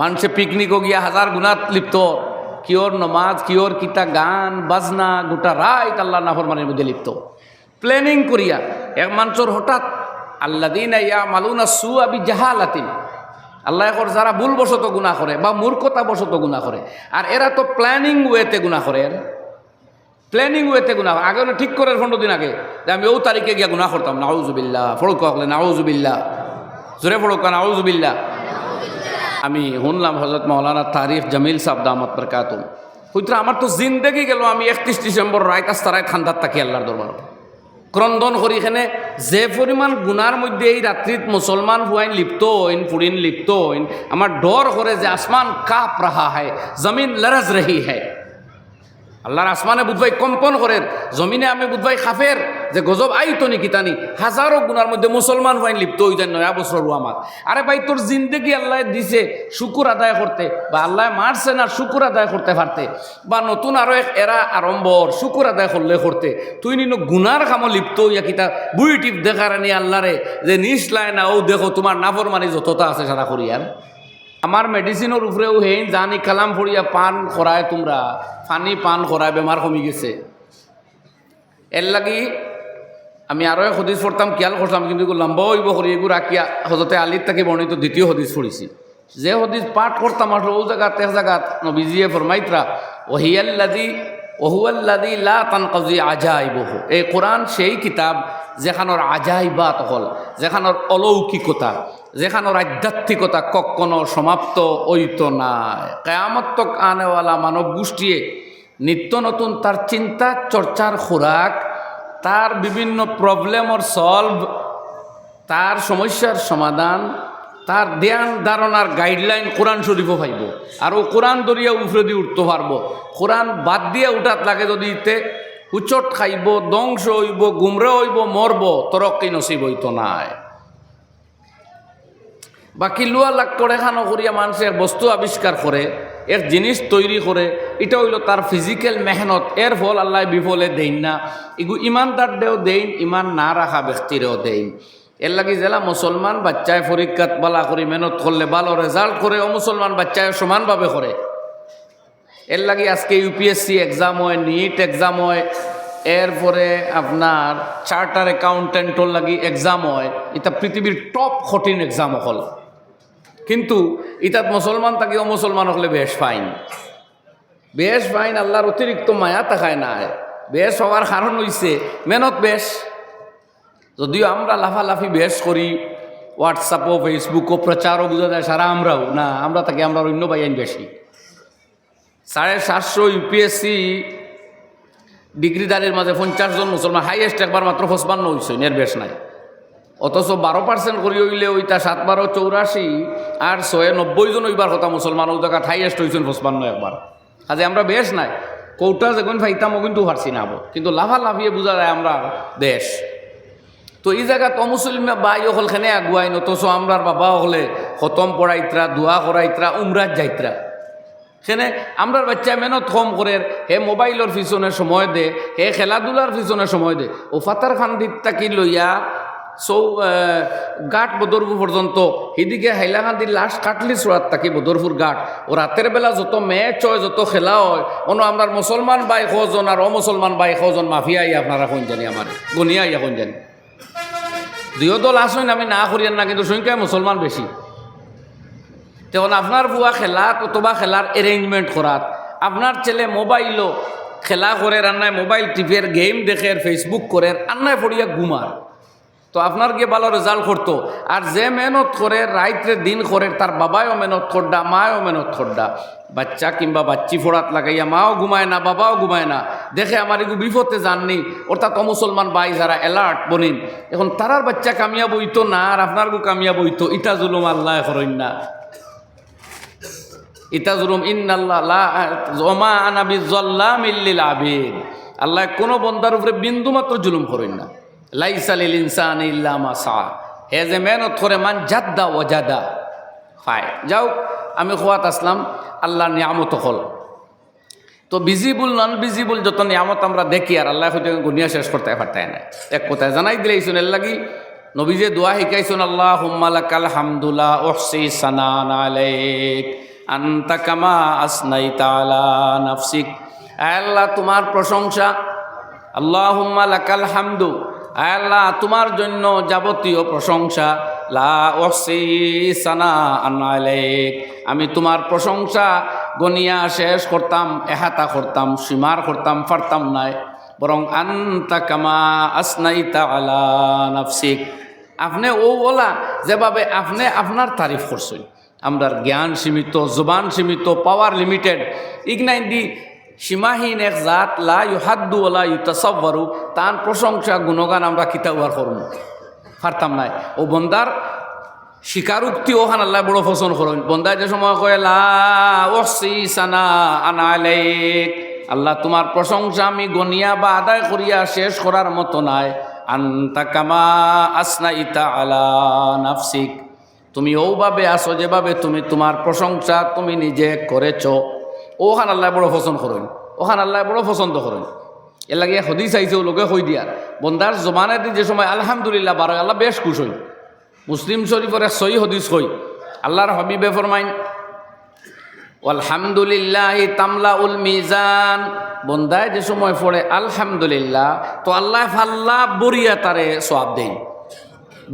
মানুষে পিকনিকও গিয়া হাজার গুণাত লিপ্ত, কিওর নমাজ, কিওর কিতা গান বাজনা, গোটা রাত আল্লাহ নাফরমানির মধ্যে লিপ্ত। প্ল্যানিং করিয়া এক মানুষের হঠাৎ আল্লাযীনা ইয়ামালুনা সুআ বিজাহালাতিন, আল্লাহ এখন যারা ভুলবশত গুনাহ করে বা মূর্খতাবশত গুনাহ করে, আর এরা তো প্ল্যানিং ওয়েতে গুনাহ করে, প্ল্যানিং ওয়েতে গুনাহ। আগে ঠিক করে 15 দিন আগে যে আমি ও তারিখে গিয়া গুনাহ করতাম, নাউজুবিল্লাহ ফড়ক হলে নাউজুবিল্লাহ, জোরে ফড়ক নাউজুবিল্লাহ। আমি শুনলাম হযরত মাওলানা তারিখ জামিল সাহেব দামাত বরকাতুহু কইতরা আমার তো জিন্দেগি গেল, আমি 31 ডিসেম্বর রায় কাস্তারায় খান্দাত থাকি আল্লাহর দরবারে ক্রন্দন করি। এখানে যে পরিমাণ গুনার মধ্যে এই রাত্রিত মুসলমান হুয়াইন লিপ্ত হইন, পুরিন লিপ্ত হইন, আমার ডর করে যে আসমান কাঁপ রাহা হ্যায়, জমিন লরজ রহি হ্যায়। আল্লাহর আসমানে বুধবাই কম্পন করেন, জমিনে আমি বুধবাই খাফের যে গজব আইতো নি কিতানি, হাজারো গুনার মধ্যে মুসলমান হুয়াইন লিপ্ত হই যায় 9 বছর আমার। আরে ভাই তোর জিন্দেগি আল্লাহ দিছে শুকুর আদায় করতে, বা আল্লাহ মারছে না শুকুর আদায় করতে পারতে, বা নতুন আরো এক এরা আরম্বর শুকুর আদায় করলে করতে, তুই নিন গুনার কামো লিপ্ত হইয়া কিতা বুই টিপ দেখার নি আল্লাহরে যে নিসলায় না ও দেখো তোমার নাফরমানি যতটা আছে সারা করিয়ার। আমার মেডিসিনের উপরেও হেন জানি কালাম পড়িয়া পান করায়, তোমরা পানি পান করায় বেমার কমি গেছে। এর লাগি আমি আরও এক হদিস পড়তাম, খেয়াল করতাম, কিন্তু লম্বা হইব করি এগুলো রাখিয়া হজরতে আলীর থেকে বর্ণিত দ্বিতীয় হদিস পড়েছি। যে হদিস পাঠ করতাম আসলে ও জায়গাত এক জায়গাত নবীজিয়ে ফরমাইতরা ওহুয়াল্লাযী লা তানকাযি আজাইবুহু, এই কোরআন সেই কিতাব যেখানোর আজাইবাত হল, যেখানোর অলৌকিকতা, যেখানোর আধ্যাত্মিকতা কখনো সমাপ্ত হইত না। কিয়ামত তক আনেওয়ালা মানব গোষ্ঠীয়ে নিত্য নতুন তার চিন্তা চর্চার খোরাক, তার বিভিন্ন প্রবলেমর সলভ, তার সমস্যার সমাধান, তার ধ্যান ধারণার গাইডলাইন কোরআন শরীফও পাইব। আর ও কোরআন দরিয়া উফরে দিয়ে উঠতে পারবো। কোরআন বাদ দিয়ে উঠাত লাগে যদি ইতে হুচট খাইব, ধ্বংস হইব, গুমরা হইব, মরব, তরক্কি নসিব হইত নাই। বাকি লুয়া লাগ করে খানো করিয়া মানুষে এক বস্তু আবিষ্কার করে, এক জিনিস তৈরি করে, এটা হইল তার ফিজিক্যাল মেহনত। এর ফল আল্লাহ বিফলে দেন না, এগু ইমানদার দেও দেন, ইমান না রাখা ব্যক্তিরেও দেন। এর লাগি জেলা মুসলমান বাচ্চায় পরীক্ষাত বালা করে মেহনত করলে ভালো রেজাল্ট করে, ও মুসলমান বাচ্চায় সমানভাবে করে। এর লাগি আজকে ইউপিএসসি এক্সাম হয়, নিট এক্সাম হয়, এরপরে আপনার চার্টার অ্যাকাউন্টেন্টর লাগি এক্সাম হয়। এটা পৃথিবীর টপ কঠিন এক্সাম হল, কিন্তু ইতাত মুসলমান থাকি ও মুসলমান হলে বেশ ফাইন, বেশ ফাইন। আল্লাহর অতিরিক্ত মায়া তাকায় না। বেশ হওয়ার কারণ হইছে মেহনত বেশ। যদিও আমরা লাফালাফি বেশ করি, হোয়াটসঅ্যাপও ফেসবুকও প্রচারও বোঝা যায় সারা, আমরাও না, আমরা থাকি আমরা অন্য বাইন বেশি। 750 ইউপিএসসি ডিগ্রিদারের মাঝে 50 জন মুসলমান, হাইয়েস্ট একবার মাত্র 55 হয়েছে, এর বেশ নাই। অথচ 12% করি হইলে ওইটা 7 12 84 আর 6 90 জন ওইবার কথা মুসলমান, ওই জায়গা হাইয়েস্ট হয়েছেন 55 একবার। কাজে আমরা বেশ নাই, কৌটা যখন ফাইতামও কিন্তু পারছি না, কিন্তু লাফালাফিয়ে বোঝা যায় আমরা দেশ। তো এই জায়গা তো মুসলিম বাই হল খেনে আগুয়াইন, অথচ আমরার বাবা হলে খতম পড়াইতরা, দোয়া করাইতরা, উমরাত যাইতরা। সেনে আমরার বাচ্চা মেহনত কম করে, হে মোবাইলের পিছনে সময় দে, হে খেলাধুলার পিছনে সময় দে। ও ফাতার খান্দির তাকি লইয়া ঘাট বদরপুর পর্যন্ত, এদিকে হাইলাকান্দির লাস্ট কাটলি চোরাত তাকি বদরপুর ঘাট। ও রাতের বেলা যত ম্যাচ হয়, যত খেলা হয়, অন্য আপনার মুসলমান বাই কজন আর অমুসলমান বাই কজন মাফিয়া আই আপনারা কোন জানি, আমার গনিয়া ইয়া কোন জানি। দুইও দল আসেন, আমি না করিয়ান না, কিন্তু সংখ্যায় মুসলমান বেশি। তখন আপনার বুয়া খেলাত অথবা খেলার অ্যারেঞ্জমেন্ট করাত, আপনার ছেলে মোবাইলও খেলা করে, রান্নায় মোবাইল টিপের, গেম দেখে, ফেসবুক করে, রান্নায় পড়িয়া ঘুমার, তো আপনার গিয়ে ভালো রেজাল্ট করতো। আর যে মেহনত করে রাইতে দিন করে, তার বাবাও মেহনত করডা, মাও মেহনত করডা, বাচ্চা কিংবা বাচ্চি ফোড়াত লাগাইয়া মাও ঘুমায় না, বাবাও ঘুমায় না, দেখে আমার এগু বিপদে যাননি, অর্থাৎ অমুসলমান বাই যারা অ্যালার্ট বনিন, এখন তারার বাচ্চা কামিয়াব হইতো না, আর আপনার গু কামিয়াব হইতো। ইটা জুলুম আল্লাহ করেন না, ইতা জুলুম ইন্নাল্লাহ লা ওমা আনা বিযাল্লামিল লিল আবিদ। আল্লাহ কোনো বন্দার উপরে বিন্দু মাত্র জুলুম করেন না। লাইসা লিল ইনসানি ইল্লা মা সা, হে যে মেহনত করে মান জাদ্দা ওয়াজাদা পায়। যাও আমি খোয়াত আসলাম আল্লাহর নিয়ামত হল। তো ভিজিবল নন ভিজিবল যত নিয়ামত আমরা দেখি, আর আল্লাহ হয়তো গুনিয়া শেষ করতে পারতায় না। এক কথায় জানাই দিলে এই শুনে লাগি নবী যে দোয়া শিখাইছেন, আল্লাহুম্মা লাকাল হামদুলা উহসি সানান আলাইক আনতা কামা আসনাইতা আলা নাফসিক, আয় আল্লাহ তোমার প্রশংসা, আল্লাহুম্মা লাকাল হামদু, আয় আল্লাহ তোমার জন্য যাবতীয় প্রশংসা, লা উহসি সানাআন আলাইক, আমি তোমার প্রশংসা গনিয়া শেষ করতাম, এহাতা করতাম, সীমার করতাম পারতাম নাই, বরং আনতা কামা আসনাইতা আলা নাফসিক, আপনি ও বলা যেভাবে আপনি আপনার তারিফ করছেন। আমরা জ্ঞান সীমিত, জবান সীমিত, পাওয়ার লিমিটেড, ইগনাইন দি সীমাহীন এক জাত, লা ইউহাদ্দু ওয়ালা ইউতাসাব্বারু, তার প্রশংসা গুণগান আমরা কিতাবার করব পারতাম নাই। ও বন্দার স্বীকারোক্তি ওখান আল্লাহ বড় পছন্দ করেন। বন্দায় যে সময় কয় লা উহসি সানাআন আলাইক, আল্লাহ তোমার প্রশংসা আমি গনিয়া বা আদায় করিয়া শেষ করার মতো নাই। আনতা কামা আসনাইতা আলা নাফসিক, তুমি ওভাবে আসো যেভাবে তুমি তোমার প্রশংসা তুমি নিজে করেছ। ওখান আল্লাহ বড় পছন্দ করেন, ওখান আল্লাহ বড় পছন্দ করেন। এর লাগে হদিস আইছে ও লোকে কই দিয়ার বন্দার জমানে দি যে সময় আলহামদুলিল্লাহ বারো আল্লাহ বেশ খুশ হই। মুসলিম শরীফের এক সহি হদিস কই, আল্লাহর হাবিবে ফরমাইন আলহামদুলিল্লাহি তামলাউল মিজান, বন্দায় যে সময় পড়ে আলহামদুলিল্লাহ তো আল্লাহ ফাল্লা বরিয়া তারে সওয়াব দেন।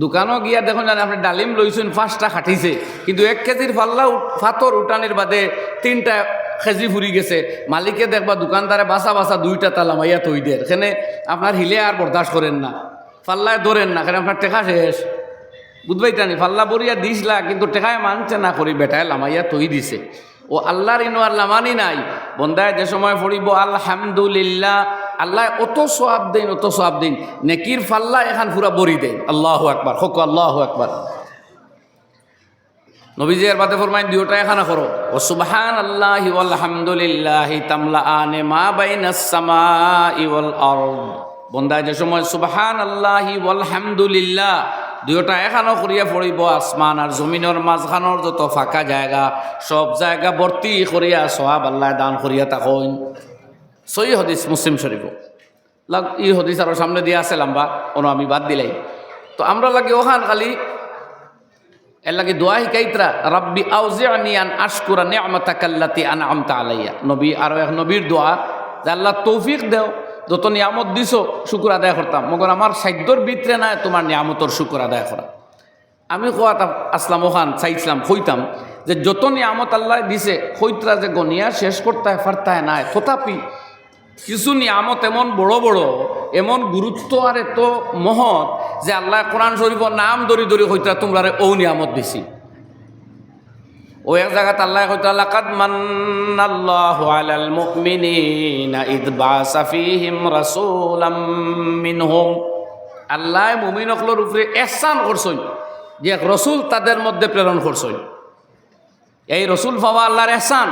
দোকানও গিয়া দেখুন জানে আপনি ডালিম লইছেন 5টা খাটিছে, কিন্তু 1 কেজির ফাল্লা ফাতর উঠানের বাদে 3টা কেজি ফুরি গেছে, মালিকে দেখবা দোকানদারে বাসা বাসা 2টা তালা মাইয়া তৈ দেয়, এখানে আপনার হিলে আর বরদাস্ত করেন না, ফাল্লায় ধরেন না, কারণ আপনার টেকা শেষ। বুঝবাইতানি ফাল্লা বরিয়া দিসলা কিন্তু টেকায় মানছে না করি, বেটায় লামাইয়া তৈ দিছে। ও আল্লাহর ইনো আর লামানি নাই। বন্দায় যে সময় পড়িব আলহামদুলিল্লাহ, আল্লাহ অত সওয়াব দেন, অত সওয়াব দেন, নেকির ফাল্লা এখান পুরা বরি দেন। আল্লাহু আকবার, হক আল্লাহু আকবার। নবীজি এর বাদে ফরমাইন দুইটা এখানা করো, ও সুবহানাল্লাহি ওয়াল হামদুলিল্লাহি তামলাআনে মা বাইনাস সামাই ওয়াল আরদ, বন্দায় যে সময় সুবহানাল্লাহি ওয়াল হামদুলিল্লাহ দুইটা এখানো করিয়া পড়িব, আসমান আর জমিনের মাঝখানোর যত ফাঁকা জায়গা সব জায়গা ভর্তি করিয়া সওয়াব আল্লাহ দান করিয়া তাকইন। সহি হদিস মুসলিম শরীফ। এই হদিস আরও সামনে দিয়ে আছে লম্বা, কোনো আমি বাদ দিলাই। তো আমরা লাগে ওখান খালি এর লাগে দোয়া শিকাইতরা, রাব্বি আউজিআনি আন আশকুরা নি'মাতাকাল্লাতি আনআমতা আলাইয়া। নবী আরও এক নবীর দোয়া যে আল্লাহ তৌফিক দেও, যত নিয়ামত দিছো শুকুর আদায় করতাম, মগর আমার সাধ্যর ভিতরে নাই তোমার নিয়ামতর শুকুর আদায় করা। আমি কোয়াত আসলাম ওখান চাইছিলাম কইতাম যে যত নিয়ামত আল্লাহ দিছে কইতরা যে গনিয়া শেষ করতে পারতায় নাই, তথাপি কিছু নিয়ামত এমন বড় বড়, এমন গুরুত্ব আর এত মহৎ যে আল্লাহ কোরআন শরীফের নাম ধরি ধরি কইতরা তোমরা ও নিয়ামত দিছি। ও এক জায়গাতে আল্লাহ কইতা লাকাদ মান্নাল্লাহু আলাল মুমিনিনা ইদ বাআসা ফীহিম রাসূলাম মিনহুম, আল্লাহ মুমিনসকলের উপরে ইহসান করছেন যে এক রসুল তাদের মধ্যে প্রেরণ করছেন। এই রসুল পাওয়া আল্লাহর ইহসান,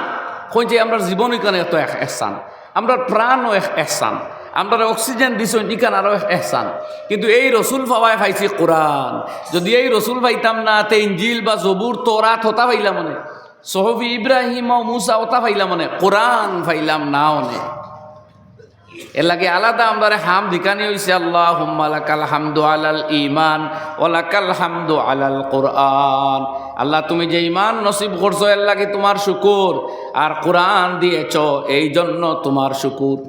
কইছে আমরা জীবনই কেন এত ইহসান, আমরা প্রাণও ইহসান, আমরা অক্সিজেন দিছেন ইকান আরও ইহসান। কিন্তু এই রসুল পাওয়ায় পাইছি কোরআন, যদি এই রসুল পাইতাম না তে ইঞ্জিল বা জবুর তোরাত হতা পাইলাম মনে, সহফি ইব্রাহিম ও মুসা হতা পাইলাম মনে, কোরআন পাইলাম না অনে। এর লাগে আলাদা আমরা হাম দিকানি হইছে আল্লাহুম্মা লাকাল হামদু আলাল ঈমান ওয়া লাকাল হামদু আলাল কোরআন। আল্লাহ তুমি যে ঈমান নসিব করছো এর লাগে তোমার শুকর, আর কোরআন দিয়েছো এই জন্য তোমার শুকর।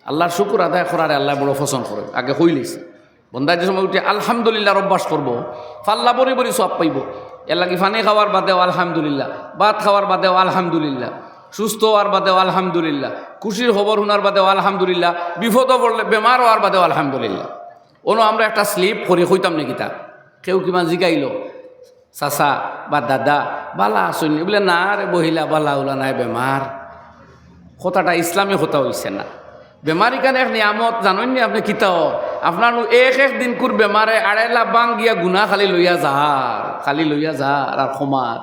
আল্লাহর শুকর আদায় করার আল্লাহ বড় পছন্দ করে। আগে হইলিস বন্দায় যে সময় উঠে আলহামদুলিল্লাহ অভ্যাস করবো, ফাল্লা বরি বরি সব পাইব। এর লাগে ফানি খাওয়ার বাদেও আলহামদুলিল্লাহ, ভাত খাওয়ার বাদেও আলহামদুলিল্লাহ, সুস্থ হওয়ার বাদেও আলহামদুলিল্লাহ, খুশির খবর শোনার বাদেও আলহামদুলিল্লাহ, বিপদ পড়লে বেমার হওয়ার বাদেও আলহামদুলিল্লাহ। অন্য আমরা একটা স্লিপ করি হইতাম নাকি তা কেউ কিমান জিগাইল চাচা বা দাদা বালা আসুন বলে না রে বহিলা বালা উলা নাই বেমার, কথাটা ইসলামী কথা হইছে না। বেমারি কানে এক নিয়ামত জানেন নি আপনি কিতাও আপনার এক দিন কুর বেমারে আড়াইলা বাং গিয়া গুনা খালি লইয়া যার আর ক্ষমার।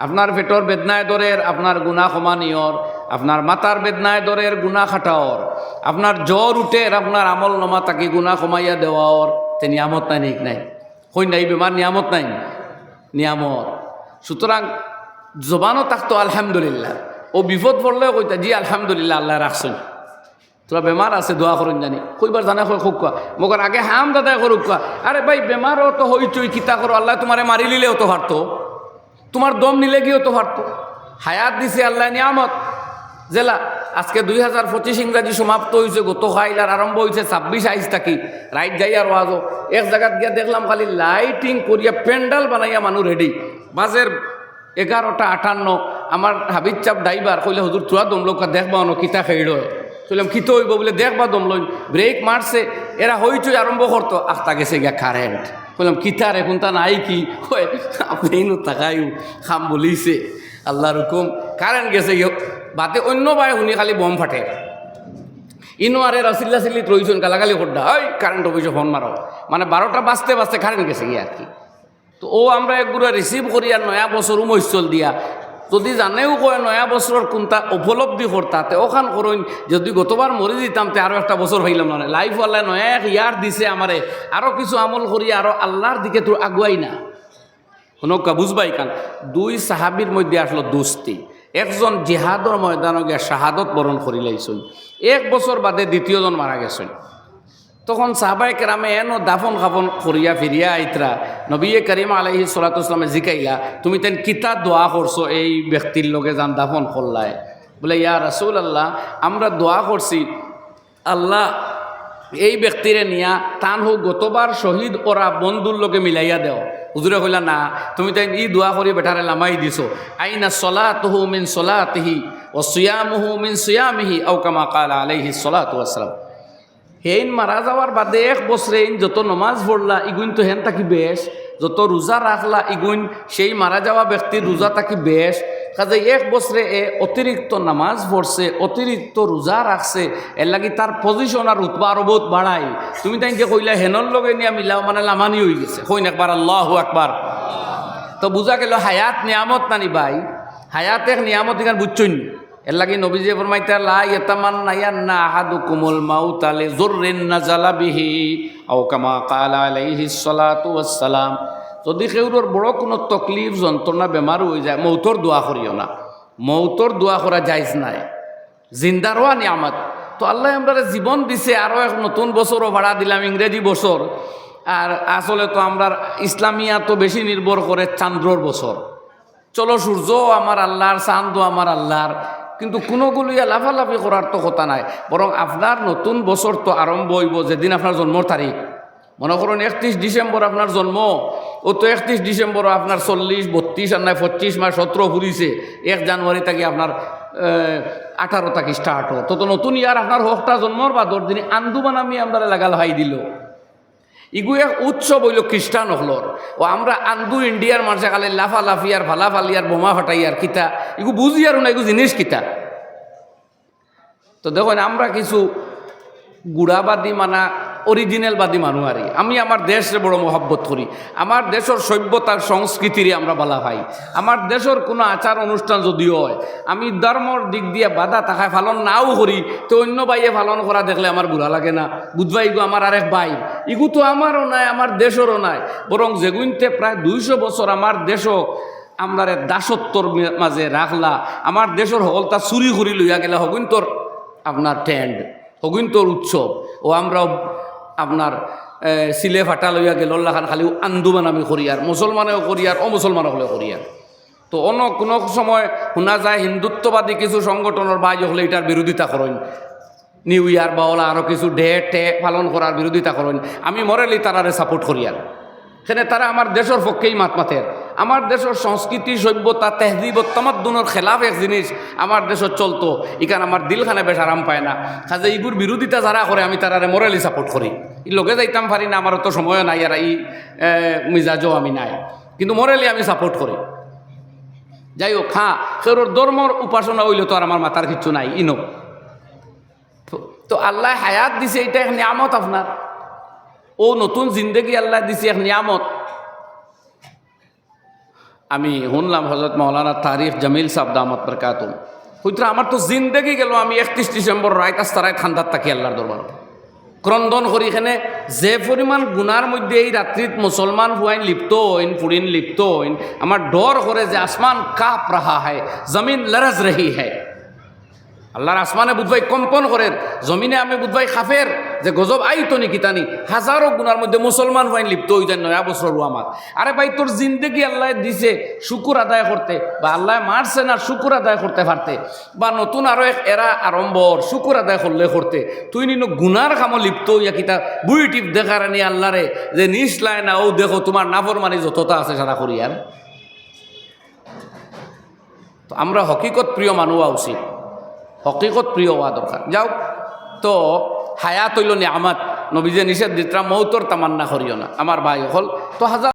আপনার পেটর বেদনায় দরের আপনার গুনা ক্ষমা নিয়র, আপনার মাথার বেদনায় দরের গুনা খাটাওর, আপনার জ্বর উঠের আপনার আমল নমা তাকে গুনা ক্ষমাইয়া দেওয়ার, তে নিয়ামত নাই নিক নাই হই নাই বেমার নিয়ামত নাই নিয়ামত। সুতরাং জবানও থাকতো আলহামদুলিল্লাহ, ও বিপদ পড়লেও কইতা জি আলহামদুলিল্লাহ আল্লাহ রাখছেন। তোরা বেমার আছে দোয়া করুন জানি কইবার জানা খুব কোয়া মগর আগে হাম দাদাই করুক কোয়া, আরে ভাই বেমারও তো হইচই কিতা করো, আল্লাহ তোমারে মারি লিলেও তো পারতো, তোমার দম নিলে গিয়েও তো পারতো, হায়াত দিছে আল্লাহ নিয়ামত। জেলা আজকে 2025 ইংরাজি সমাপ্ত হয়েছে, গত খাইলার আরম্ভ হয়েছে 26 থাকি রাইট যাই আর ওয়াজও এক জায়গাত গিয়া দেখলাম খালি লাইটিং করিয়া প্যান্ডাল বানাইয়া মানুষ রেডি। বাজের 11:58 আমার হাবিব চাপ ড্রাইভার কইলে হুজুর চুয়া দমলোকা দেখবা অন কিতা খেইল কইলাম কিতো হইব বলে দেখবা দমলইন ব্রেক মারছে এরা হইচই আরম্ভ করতো আস্তা গেছে গিয়া কারেন্ট। কইলাম কিতার এখন তা নাই কি হয় আপনি তাকাইও খাম বলিছে আল্লাহর হুকুম কারেন্ট গেছে বাতে অন্য বাই শুনি খালি বম ফাটে ইনো আরে চিল্লা চিল্লিত রইছেন গালাগালি করডা ওই কারেন্ট অফিসে ফোন মারো মানে 12টা বাজতে বাজতে কারেন্ট গেছে গিয়ে আর কি। তো ও আমরা একগুলো রিসিভ করি আর নয়া বছর মৈচল দিয়া যদি জানেও কয় নয়া বছরের কোনটা উপলব্ধি করতা তে ওখান করইন যদি গতবার মরে দিতাম তে আরও একটা বছর হইলাম না লাইফ আল্লাহ নয়া এক ইয়ার দিছে আমারে আরও কিছু আমল করি আরও আল্লাহর দিকে তো আগুয়াই না। শোনকা বুঝবাই কান 2 সাহাবির মধ্যে আসলো দোস্তি। একজন জিহাদর ময়দানে গিয়া শাহাদত বরণ করি লাইছেন, 1 বছর বাদে দ্বিতীয়জন মারা গেছেন। তখন সাহাবায়ে কেরামে এনো দাফন খাফন করিয়া ফিরিয়া আইতরা নবী করিম আলাইহিস সালাতু ওয়াস সালামে জিকাইলা তুমি তেন কিতা দোয়া করছো এই ব্যক্তির লগে যান দাফন করলাই? বলে ইয়া রাসূলুল্লাহ আমরা দোয়া করছি আল্লাহ এই ব্যক্তিরে নিয়া তান হোক গতবার শহীদ ওরা বন্ধুর লোকে মিলাইয়া দেও। হুজুরে কইলা না তুমি তাই ই দোয়া করি বেটারে লামাই দিছো আইনা সলাতুহু মিন সলাতিহি ওয়া সিয়ামুহু মিন সিয়ামিহি আও কামা ক্বালা আলাইহিস সালাতু ওয়াস সালাম। হেন মারা যাওয়ার বাদে 1 বছরে যত নমাজ পড়লা ইগুইন তো হেন তাকি বেশ, যত রোজা রাখলা ইগুইন সেই মারা যাওয়া ব্যক্তির রোজা তাকি বেশ। কাজে 1 বছরে অতিরিক্ত নামাজ পড়ছে অতিরিক্ত রোজা রাখছে এর লাগি তার পজিশন আর রুতবা আরো বহুত বাড়াই। তুমি তাই যে কইলা হেনর লগে নিয়ে মিলাও মানে লামানি হয়ে গেছে কইন একবার আল্লাহু আকবার। তো বুঝা গেল হায়াত নিয়ামত নানি ভাই, হায়াত এক নিয়ামত এখানে বুঝছই। এর লাগি নবীজি ফরমাইতা লা ইয়াতামান্নায়ান্না আহাদুকুমুল মাউতা লিযুররিন নাযালা বিহি আও কামা ক্বালা আলাইহিস সালাতু ওয়াস সালাম। যদি কেউর বড় কোনো তকলিফ যন্ত্রণা বেমার হয়ে যায় মৌতর দোয়া করিও না, মৌতর দোয়া করা জায়েজ নাই, জিন্দার হওয়া নিয়ামত। তো আল্লাহ আমরা জীবন দিছে আরও এক নতুন বছরও ভাড়া দিলাম ইংরেজি বছর। আর আসলে তো আমরা ইসলামিয়া তো বেশি নির্ভর করে চান্দ্রর বছর। চলো সূর্য আমার আল্লাহর চাঁদও আমার আল্লাহর, কিন্তু কোনোগুলিয়া লাফালাফি করার তো কথা নাই। বরং আপনার নতুন বছর তো আরম্ভ হইব যেদিন আপনার জন্মর তারিখ। মনে করুন 31 ডিসেম্বর আপনার জন্ম, ও তো 31 ডিসেম্বর আপনার 40 32 আর নাই 25 মাস 17 ফুরিছে, 1 জানুয়ারি থেকে আপনার 18 থেকে স্টার্ট হো। তো নতুন ইয়ার আপনার হকটা জন্মর বা 10 দিন আন্দুমান আমি আমরা লাগাল হাই দিল ইগু এক উৎসব হইল খ্রিস্টান হলর। ও আমরা আন্দু ইন্ডিয়ার মানুষে খালি লাফালাফি আর ভালাফালি আর বোমা ফাটাই আর কিতা ইগু বুঝি আর না, ইগু জিনিস কিতা। তো দেখুন আমরা কিছু গুড়াবাদী মানা অরিজিনালবাদী মানুষ আর আমি আমার দেশে বড় মহব্বত করি, আমার দেশের সভ্যতার সংস্কৃতিরই আমরা বলা ভাই। আমার দেশের কোনো আচার অনুষ্ঠান যদিও হয় আমি ধর্মর দিক দিয়ে বাধা থাকায় পালন নাও করি, তো অন্য বাইয়ে পালন করা দেখলে আমার বুড়া লাগে না। বুঝবা ইগু আমার আরেক ভাই, ইগু তো আমারও নাই আমার দেশেরও নাই, বরং যেগুনতে প্রায় 200 বছর আমার দেশও আমরা দাসত্বর মাঝে রাখলা। আমার দেশের হলতা চুরি করি লইয়া গেলে হগুন তোর আপনার ট্রেন্ড, হগুন তোর উৎসব। ও আমরাও আপনার সিলে ফাটা লইয়া গেল খান খালি আন্দোলন আমি করি আর মুসলমানেও করি আর অমুসলমানও হলে করি আর। তো অন্য কোনো সময় শোনা যায় হিন্দুত্ববাদী কিছু সংগঠনের বাই হলে এটার বিরোধিতা করেন, নিউ ইয়ার বা ওলা আরও কিছু ডে পালন করার বিরোধিতা করেন। আমি মরেলি তারারে সাপোর্ট করি আর সেখানে তারা আমার দেশের পক্ষেই মাতের। আমার দেশের সংস্কৃতি সভ্যতা তেহজিব তামাদ্দুনের খেলাফ এক জিনিস আমার দেশত চলতো, ইখান আমার দিলখানে বেশ আরাম পায় না। কাজে ইগুর বিরোধিতা যারা করে আমি তারারে মরালি সাপোর্ট করি। ই লগে যাইতাম পারি না, আমারও তো সময় নাই আর এই মিজাজও আমি নাই, কিন্তু মরালি আমি সাপোর্ট করি। যাই হোক, হ্যাঁ সেওর ধর্মর উপাসনা হইলে তো আর আমার মাথার কিচ্ছু নাই ইনো। তো আল্লাহ হায়াত দিছে, এটা এক নিয়ামত আপনার। ও নতুন জিন্দেগি আল্লাহ দিছে এক নিয়ামত। আমি শুনলাম হজরত মৌলানা তারিখ জামিল সাহেব দামাত বরকাতুহু হইতরা আমার তো জিন্দেগি গেল। আমি 31 ডিসেম্বর রায় কাস্তারায় খান্দার থাকি আল্লাহর দরবার ক্রন্দন করি। এখানে যে পরিমাণ গুনার মধ্যে এই রাত্রিত মুসলমান হুয়াইন লিপ্ত হইন, ফুরিন লিপ্ত হইন, আমার ডর করে যে আসমান কাঁপ রাহা হ্যায়, জমিন লরজ রহি হ্যায়। আল্লাহর আসমানে বুধবাই কম্পন করেন, জমিনে আমি বুধবাই খাফের যে গজব আইতো নি কিতানি, হাজারো গুনার মধ্যে মুসলমান হইন লিপ্ত হয়ে যায় নয়া বছরও আমার। আরে ভাই তোর জিন্দেগি আল্লাহ দিছে শুকুর আদায় করতে, বা আল্লাহ মারছে না শুকুর আদায় করতে পারতে, বা নতুন আরো এক এরা আরম্বর শুকুর আদায় করলে করতে, তুই নিন গুনার কামো লিপ্ত হইয়া কিতা বুই টিপ দেখার আনি আল্লাহরে যে নিসলায় না ও দেখো তোমার নাফরমানি যতটা আছে সারা করিয়ার। তো আমরা হকিকত প্রিয় মানুষ হওয়া উচিত, হকিকত প্রিয় হওয়া দরকার। যাও তো হায়াত হইল নিয়ামত, নবীজে নিষেধ দিতরা মৌতর তামান্না করিও না আমার ভাই হল। তো হাজার